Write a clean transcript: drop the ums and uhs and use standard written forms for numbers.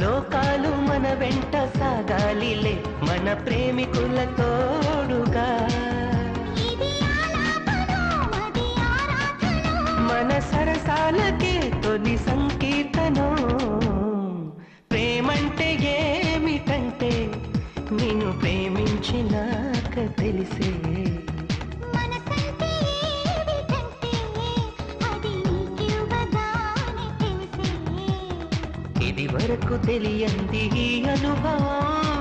లోకాలు మన వెంట సాగాలిలే మన ప్రేమికుల తోడుగా మన సరసాలకే తొలి సంకీర్తనం ప్రేమంటే ఏమిటంటే నిన్ను ప్రేమించినాక తెలిసే ఇది వరకు తెలియంది ఈ అనుభవం